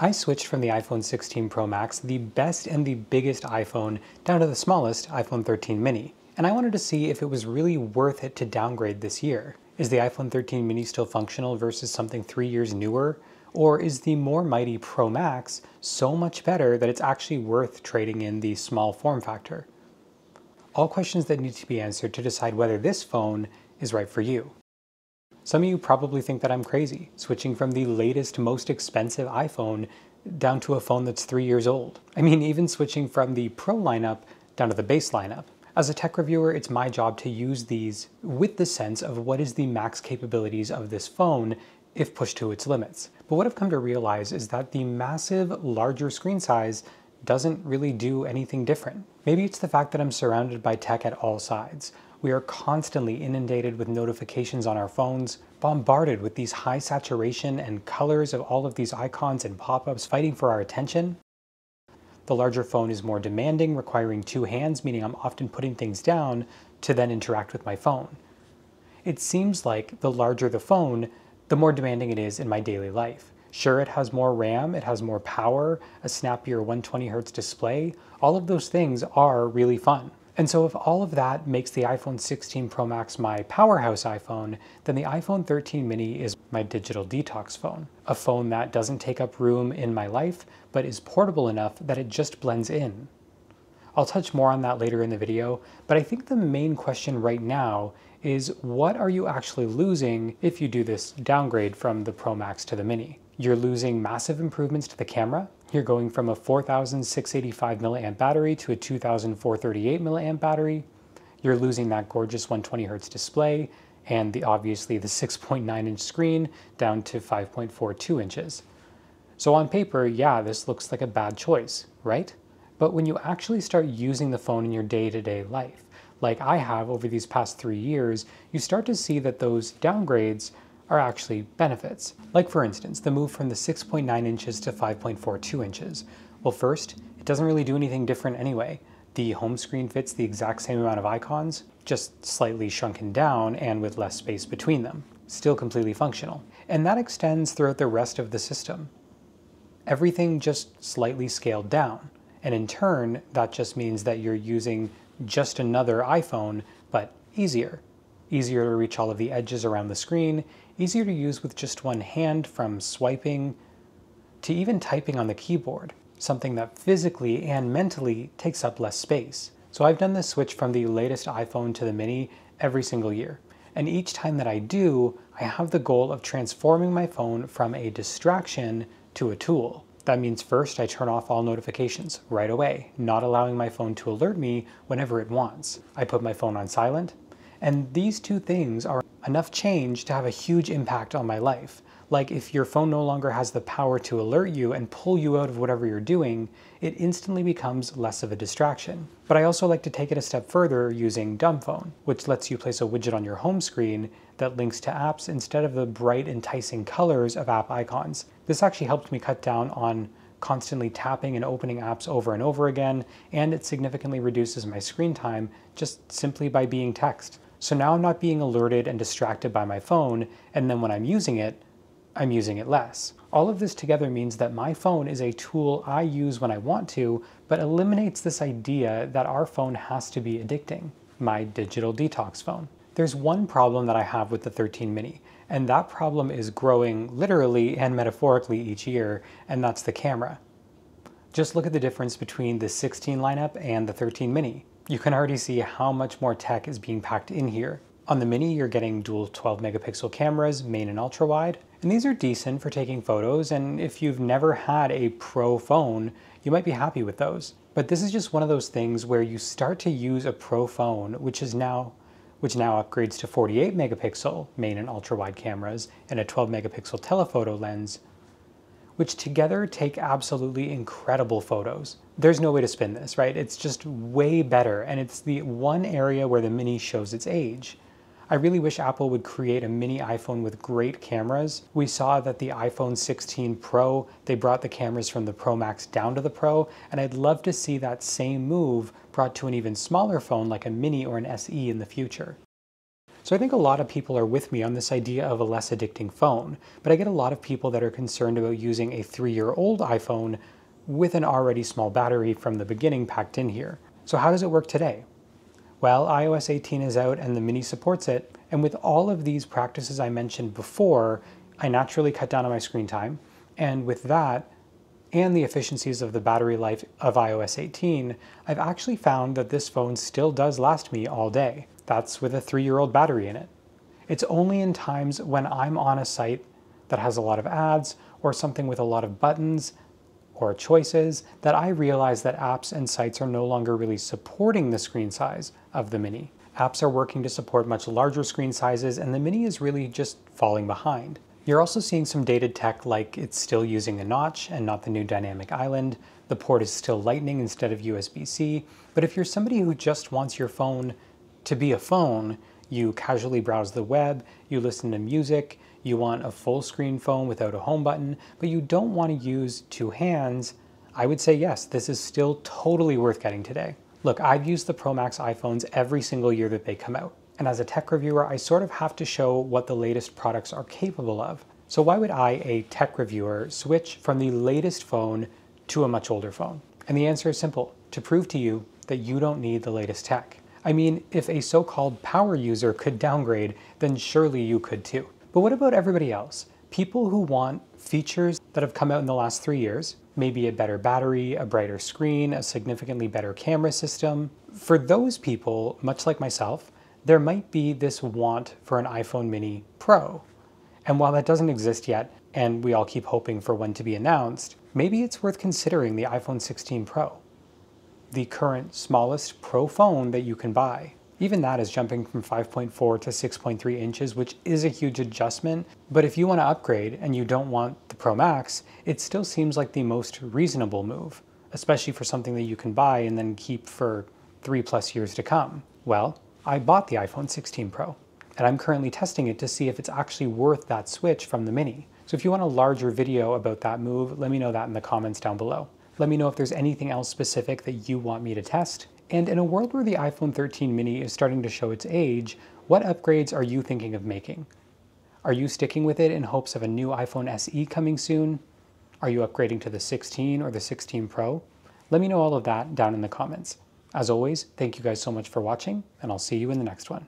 I switched from the iPhone 16 Pro Max, the best and the biggest iPhone, down to the smallest iPhone 13 mini. And I wanted to see if it was really worth it to downgrade this year. Is the iPhone 13 mini still functional versus something 3 years newer? Or is the more mighty Pro Max so much better that it's actually worth trading in the small form factor? All questions that need to be answered to decide whether this phone is right for you. Some of you probably think that I'm crazy, switching from the latest, most expensive iPhone down to a phone that's 3 years old. I mean, even switching from the Pro lineup down to the base lineup. As a tech reviewer, it's my job to use these with the sense of what is the max capabilities of this phone if pushed to its limits. But what I've come to realize is that the massive, larger screen size doesn't really do anything different. Maybe it's the fact that I'm surrounded by tech at all sides. We are constantly inundated with notifications on our phones, bombarded with these high saturation and colors of all of these icons and pop-ups fighting for our attention. The larger phone is more demanding, requiring two hands, meaning I'm often putting things down to then interact with my phone. It seems like the larger the phone, the more demanding it is in my daily life. Sure, it has more RAM, it has more power, a snappier 120Hz display. All of those things are really fun. And so if all of that makes the iPhone 16 Pro Max my powerhouse iPhone, then the iPhone 13 mini is my digital detox phone. A phone that doesn't take up room in my life, but is portable enough that it just blends in. I'll touch more on that later in the video, but I think the main question right now is what are you actually losing if you do this downgrade from the Pro Max to the mini? You're losing massive improvements to the camera. You're going from a 4,685 milliamp battery to a 2,438 milliamp battery. You're losing that gorgeous 120Hz display and obviously the 6.9 inch screen down to 5.42 inches. So on paper, yeah, this looks like a bad choice, right? But when you actually start using the phone in your day-to-day life, like I have over these past 3 years, you start to see that those downgrades are actually benefits. Like for instance, the move from the 6.9 inches to 5.42 inches. Well, first, it doesn't really do anything different anyway. The home screen fits the exact same amount of icons, just slightly shrunken down and with less space between them. Still completely functional. And that extends throughout the rest of the system. Everything just slightly scaled down. And in turn, that just means that you're using just another iPhone, but easier. Easier to reach all of the edges around the screen, easier to use with just one hand from swiping to even typing on the keyboard, something that physically and mentally takes up less space. So I've done this switch from the latest iPhone to the mini every single year. And each time that I do, I have the goal of transforming my phone from a distraction to a tool. That means first I turn off all notifications right away, not allowing my phone to alert me whenever it wants. I put my phone on silent, and these two things are enough change to have a huge impact on my life. Like if your phone no longer has the power to alert you and pull you out of whatever you're doing, it instantly becomes less of a distraction. But I also like to take it a step further using Dumb Phone, which lets you place a widget on your home screen that links to apps instead of the bright, enticing colors of app icons. This actually helped me cut down on constantly tapping and opening apps over and over again, and it significantly reduces my screen time just simply by being text. So now I'm not being alerted and distracted by my phone, and then when I'm using it less. All of this together means that my phone is a tool I use when I want to, but eliminates this idea that our phone has to be addicting. My digital detox phone. There's one problem that I have with the 13 mini, and that problem is growing literally and metaphorically each year, and that's the camera. Just look at the difference between the 16 lineup and the 13 mini. You can already see how much more tech is being packed in here. On the mini, you're getting dual 12 megapixel cameras, main and ultra wide, and these are decent for taking photos, and if you've never had a pro phone, you might be happy with those. But this is just one of those things where you start to use a pro phone, which now upgrades to 48 megapixel main and ultra wide cameras and a 12 megapixel telephoto lens, which together take absolutely incredible photos. There's no way to spin this, right? It's just way better, and it's the one area where the mini shows its age. I really wish Apple would create a mini iPhone with great cameras. We saw that the iPhone 16 Pro, they brought the cameras from the Pro Max down to the Pro, and I'd love to see that same move brought to an even smaller phone like a mini or an SE in the future. So I think a lot of people are with me on this idea of a less addicting phone, but I get a lot of people that are concerned about using a 3-year-old iPhone with an already small battery from the beginning packed in here. So how does it work today? Well, iOS 18 is out and the Mini supports it, and with all of these practices I mentioned before, I naturally cut down on my screen time, and with that, and the efficiencies of the battery life of iOS 18, I've actually found that this phone still does last me all day. That's with a 3-year-old battery in it. It's only in times when I'm on a site that has a lot of ads or something with a lot of buttons or choices that I realize that apps and sites are no longer really supporting the screen size of the Mini. Apps are working to support much larger screen sizes, and the Mini is really just falling behind. You're also seeing some dated tech like it's still using a notch and not the new dynamic island. The port is still Lightning instead of USB-C. But if you're somebody who just wants your phone to be a phone, you casually browse the web, you listen to music, you want a full screen phone without a home button, but you don't want to use two hands, I would say yes, this is still totally worth getting today. Look, I've used the Pro Max iPhones every single year that they come out. And as a tech reviewer, I sort of have to show what the latest products are capable of. So why would I, a tech reviewer, switch from the latest phone to a much older phone? And the answer is simple: to prove to you that you don't need the latest tech. I mean, if a so-called power user could downgrade, then surely you could too. But what about everybody else? People who want features that have come out in the last 3 years, maybe a better battery, a brighter screen, a significantly better camera system. For those people, much like myself, there might be this want for an iPhone Mini Pro. And while that doesn't exist yet, and we all keep hoping for one to be announced, maybe it's worth considering the iPhone 16 Pro, the current smallest Pro phone that you can buy. Even that is jumping from 5.4 to 6.3 inches, which is a huge adjustment. But if you want to upgrade and you don't want the Pro Max, it still seems like the most reasonable move, especially for something that you can buy and then keep for 3+ years to come. Well, I bought the iPhone 16 Pro, and I'm currently testing it to see if it's actually worth that switch from the Mini. So if you want a larger video about that move, let me know that in the comments down below. Let me know if there's anything else specific that you want me to test. And in a world where the iPhone 13 mini is starting to show its age, what upgrades are you thinking of making? Are you sticking with it in hopes of a new iPhone SE coming soon? Are you upgrading to the 16 or the 16 Pro? Let me know all of that down in the comments. As always, thank you guys so much for watching, and I'll see you in the next one.